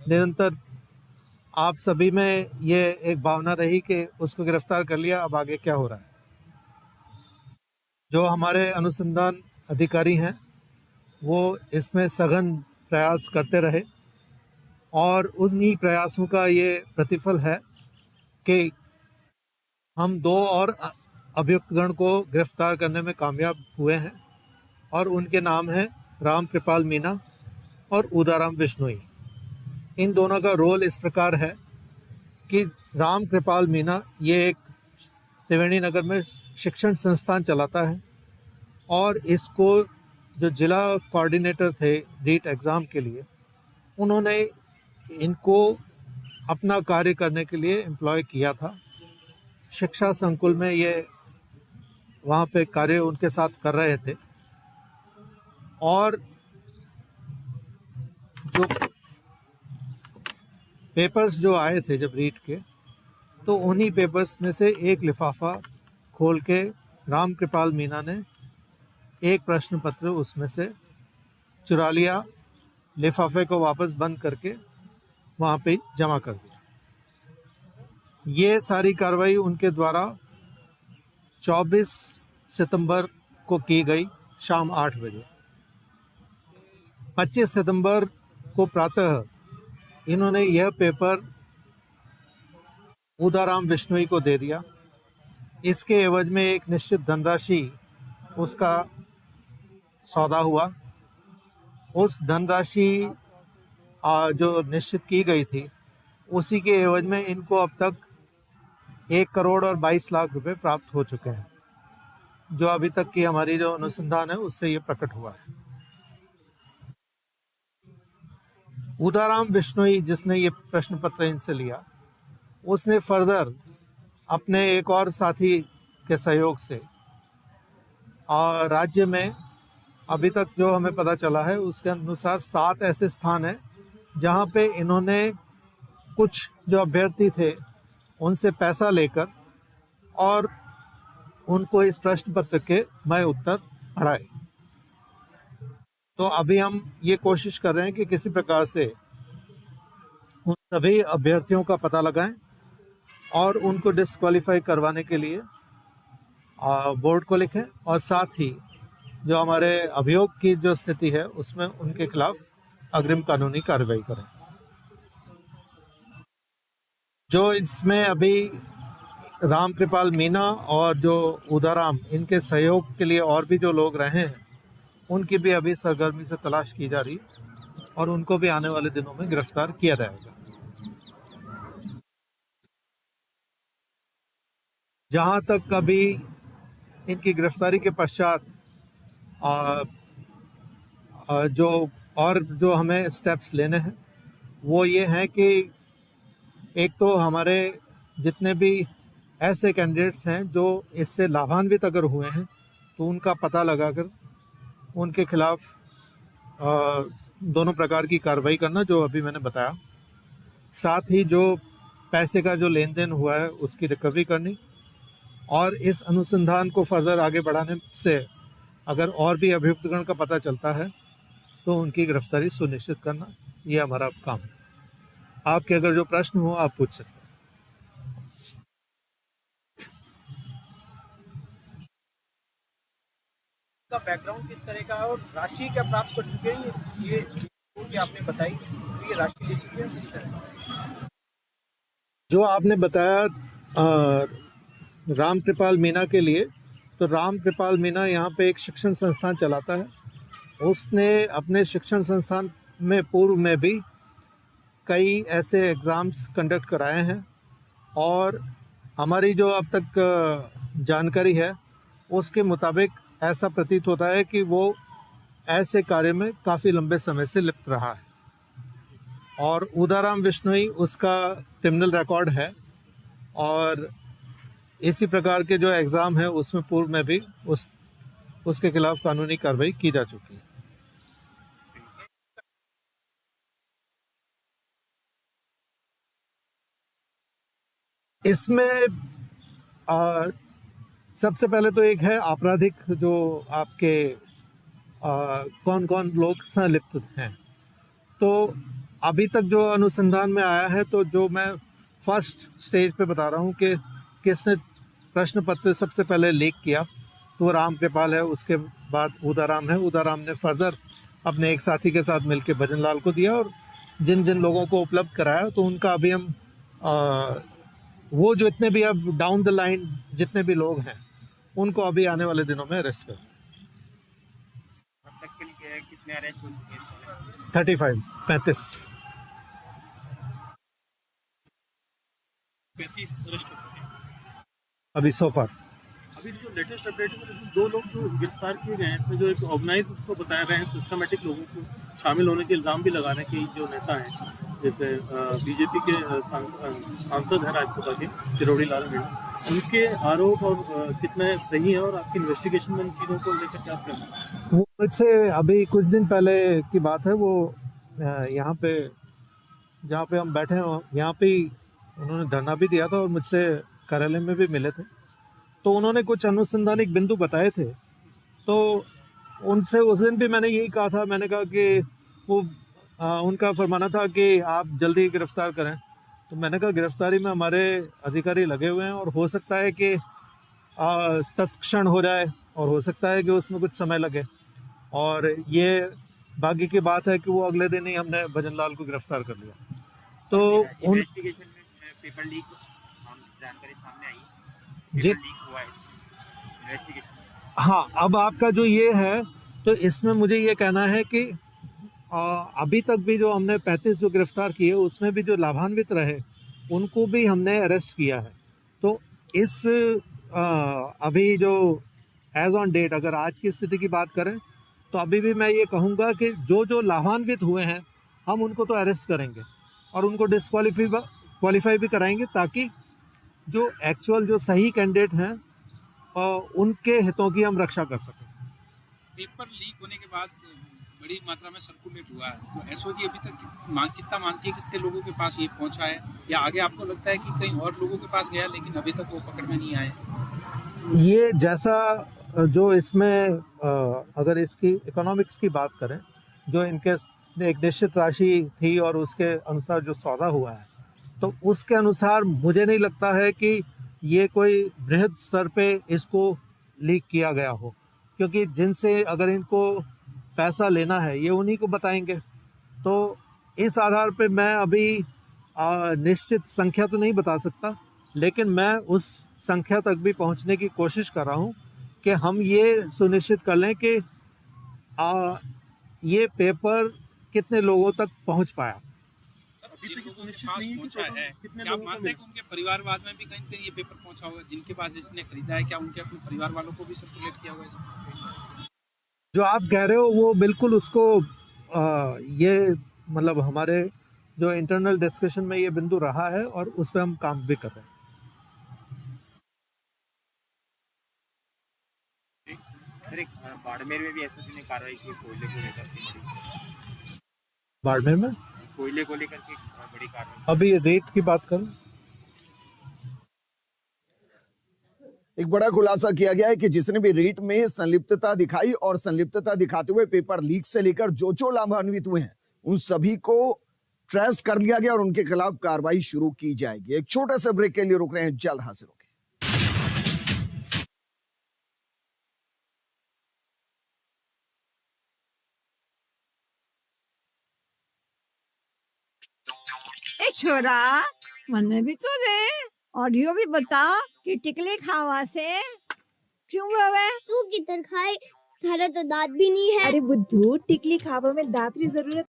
निरंतर आप सभी में ये एक भावना रही कि उसको गिरफ्तार कर लिया, अब आगे क्या हो रहा है। जो हमारे अनुसंधान अधिकारी हैं वो इसमें सघन प्रयास करते रहे और उन्हीं प्रयासों का ये प्रतिफल है कि हम 2 और अभियुक्तगण को गिरफ्तार करने में कामयाब हुए हैं और उनके नाम हैं राम कृपाल मीना और उदाराम बिश्नोई। इन दोनों का रोल इस प्रकार है कि राम कृपाल मीना ये एक त्रिवेणी नगर में शिक्षण संस्थान चलाता है और इसको जो जिला कोऑर्डिनेटर थे रीट एग्ज़ाम के लिए, उन्होंने इनको अपना कार्य करने के लिए एम्प्लॉय किया था। शिक्षा संकुल में ये वहाँ पे कार्य उनके साथ कर रहे थे और जो पेपर्स जो आए थे जब रीट के, तो उन्हीं पेपर्स में से एक लिफाफा खोल के राम कृपाल मीना ने एक प्रश्न पत्र उसमें से चुरा लिया, लिफाफे को वापस बंद करके वहाँ पे जमा कर दिया। ये सारी कार्रवाई उनके द्वारा 24 सितंबर को की गई शाम 8 बजे। 25 सितंबर को प्रातः इन्होंने यह पेपर उदाराम बिश्नोई को दे दिया। इसके एवज में एक निश्चित धनराशि उसका सौदा हुआ। उस धनराशि जो निश्चित की गई थी उसी के एवज में इनको अब तक 1 करोड़ और 22 लाख रुपए प्राप्त हो चुके हैं, जो अभी तक की हमारी जो अनुसंधान है उससे ये प्रकट हुआ है। उदाराम बिश्नोई जिसने ये प्रश्न पत्र इनसे लिया, उसने फर्दर अपने एक और साथी के सहयोग से राज्य में अभी तक जो हमें पता चला है उसके अनुसार 7 ऐसे स्थान हैं जहां पे इन्होंने कुछ जो अभ्यर्थी थे उनसे पैसा लेकर और उनको इस प्रश्न पत्र के मैं उत्तर पढ़ाए। तो अभी हम ये कोशिश कर रहे हैं कि किसी प्रकार से उन सभी अभ्यर्थियों का पता लगाएं और उनको डिस्क्वालीफाई करवाने के लिए बोर्ड को लिखें और साथ ही जो हमारे अभियोग की जो स्थिति है उसमें उनके खिलाफ अग्रिम कानूनी कार्रवाई करें। जो इसमें अभी राम कृपाल मीना और जो उदाराम, इनके सहयोग के लिए और भी जो लोग रहे हैं उनकी भी अभी सरगर्मी से तलाश की जा रही है और उनको भी आने वाले दिनों में गिरफ्तार किया जाएगा। जहां तक अभी इनकी गिरफ्तारी के पश्चात जो हमें स्टेप्स लेने हैं वो ये हैं कि एक तो हमारे जितने भी ऐसे कैंडिडेट्स हैं जो इससे लाभान्वित अगर हुए हैं तो उनका पता लगाकर उनके खिलाफ दोनों प्रकार की कार्रवाई करना जो अभी मैंने बताया। साथ ही जो पैसे का जो लेन देन हुआ है उसकी रिकवरी करनी और इस अनुसंधान को फर्दर आगे बढ़ाने से अगर और भी अभियुक्तगण का पता चलता है तो उनकी गिरफ्तारी सुनिश्चित करना, ये हमारा काम है। आपके अगर जो प्रश्न हो आप पूछ सकते हैं। का बैकग्राउंड किस तरह का है और राशि क्या प्राप्त कर चुके हैं ये कि आपने बताई, तो ये राशि ले चुके हैं? जो आपने बताया राम कृपाल मीना के लिए, तो राम कृपाल मीना यहाँ पे एक शिक्षण संस्थान चलाता है। उसने अपने शिक्षण संस्थान में पूर्व में भी कई ऐसे एग्ज़ाम्स कंडक्ट कराए हैं और हमारी जो अब तक जानकारी है उसके मुताबिक ऐसा प्रतीत होता है कि वो ऐसे कार्य में काफ़ी लंबे समय से लिप्त रहा है और उदाराम बिश्नोई उसका क्रिमिनल रिकॉर्ड है और इसी प्रकार के जो एग्ज़ाम है उसमें पूर्व में भी उसके खिलाफ कानूनी कार्रवाई की जा चुकी है। इसमें सबसे पहले तो एक है आपराधिक, जो आपके कौन कौन लोग संलिप्त हैं। तो अभी तक जो अनुसंधान में आया है, तो जो मैं फर्स्ट स्टेज पे बता रहा हूँ कि किसने प्रश्न पत्र सबसे पहले लीक किया, तो वो राम कृपाल है। उसके बाद उदाराम है। उदाराम ने फर्दर अपने एक साथी के साथ मिलकर भजन लाल को दिया, और जिन जिन लोगों को उपलब्ध कराया, तो उनका अभी हम वो जो इतने भी अब डाउन द लाइन जितने भी लोग हैं, उनको अभी आने वाले दिनों में अरेस्ट करें। अब तक के लिए कितने अरेस्ट हो चुके हैं? 35 35 अरेस्ट हो चुके हैं अभी सो फार। अभी जो लेटेस्ट अपडेट है, तो 2 लोग जो गिरफ्तार किए गए हैं, इसमें जो एक ऑर्गेनाइज उसको बताया गया है, सिस्टमेटिक लोगों को शामिल होने के इल्जाम भी लगा रहे हैं कि जो नेता हैं, जैसे बीजेपी के सांसद हैं राज्यसभा के चिरौड़ी लाल मीणा, उनके आरोप और कितने सही है, और आपकी इन्वेस्टिगेशन में इन चीज़ों को लेकर क्या करना है? वो मुझसे अभी कुछ दिन पहले की बात है। वो यहाँ पे जहाँ पे हम बैठे हैं, यहाँ पे ही उन्होंने धरना भी दिया था और मुझसे कार्यालय में भी मिले थे। तो उन्होंने कुछ अनुसंधानिक बिंदु बताए थे। तो उनसे उस दिन भी मैंने यही कहा था। मैंने कहा कि वो उनका फरमाना था कि आप जल्दी गिरफ्तार करें। तो मैंने कहा गिरफ्तारी में हमारे अधिकारी लगे हुए हैं, और हो सकता है कि तत्क्षण हो जाए, और हो सकता है कि उसमें कुछ समय लगे। और ये भाग्य की बात है कि वो अगले दिन ही हमने भजन लाल को गिरफ्तार कर लिया। तो उन इन्वेस्टिगेशन में पेपर लीक जानकारी सामने आई, जी पेपर लीक हुआ है इन्वेस्टिगेशन। हाँ, अब आपका जो ये है, तो इसमें मुझे ये कहना है कि अभी तक भी जो हमने 35 जो गिरफ्तार किए, उसमें भी जो लाभान्वित रहे, उनको भी हमने अरेस्ट किया है। तो इस अभी जो एज ऑन डेट, अगर आज की स्थिति की बात करें, तो अभी भी मैं ये कहूँगा कि जो जो लाभान्वित हुए हैं, हम उनको तो अरेस्ट करेंगे और उनको क्वालिफाई भी कराएंगे, ताकि जो एक्चुअल जो सही कैंडिडेट हैं, उनके हितों की हम रक्षा कर सकें। पेपर लीक होने के बाद बड़ी मात्रा में सर्कुलेट हुआ है, तो एसओजी अभी तक कितना मानती है, कितने लोगों के पास ये पहुंचा है, या आगे आपको लगता है कि कहीं और लोगों के पास गया लेकिन अभी तक वो पकड़ में नहीं आए? ये जैसा जो इसमें अगर इसकी इकोनॉमिक्स की बात करें, जो इनके एक निश्चित राशि थी और उसके अनुसार जो सौदा हुआ है, तो उसके अनुसार मुझे नहीं लगता है कि ये कोई बृहद स्तर पे इसको लीक किया गया हो, क्योंकि जिनसे अगर इनको पैसा लेना है, ये उन्हीं को बताएंगे। तो इस आधार पे मैं अभी निश्चित संख्या तो नहीं बता सकता, लेकिन मैं उस संख्या तक भी पहुंचने की कोशिश कर रहा हूं कि हम ये सुनिश्चित कर लें कि ये पेपर कितने लोगों तक पहुंच पाया। अभी तक लोगों के पास पहुंचा है, क्या आप मानते हैं कि उनके परिवारवाद में भी कहीं कहीं ये पेपर पहुंचा होगा, जिनके पास इसने खरीदा है, क्या उनके अपने परिवार वालों को भी सर्कुलेट किया होगा? जो आप कह रहे हो वो बिल्कुल उसको ये मतलब हमारे जो इंटरनल डिस्कशन में ये बिंदु रहा है, और उस पर हम काम भी कर रहे हैं। बाड़मेर में भी एसओजी ने कार्रवाई की कोयले को लेकर, बाड़मेर में कोयले को लेकर के बड़ी कार्रवाई। अभी रेट की बात करूं, एक बड़ा खुलासा किया गया है कि जिसने भी रेट में संलिप्तता दिखाई और संलिप्तता दिखाते हुए पेपर लीक से लेकर जो लाभान्वित हुए हैं, उन सभी को ट्रेस कर लिया गया और उनके खिलाफ कार्रवाई शुरू की जाएगी। एक छोटे से ब्रेक के लिए रुक रहे हैं, जल्द हाजिर होंगे। ए छोरा, मने भी तो दे, ऑडियो भी बता कि टिकली खावा से क्यों रोवे? तू किधर खाए, थारा तो दांत भी नहीं है। अरे बुद्धू, टिकली खावा में दांत की जरूरत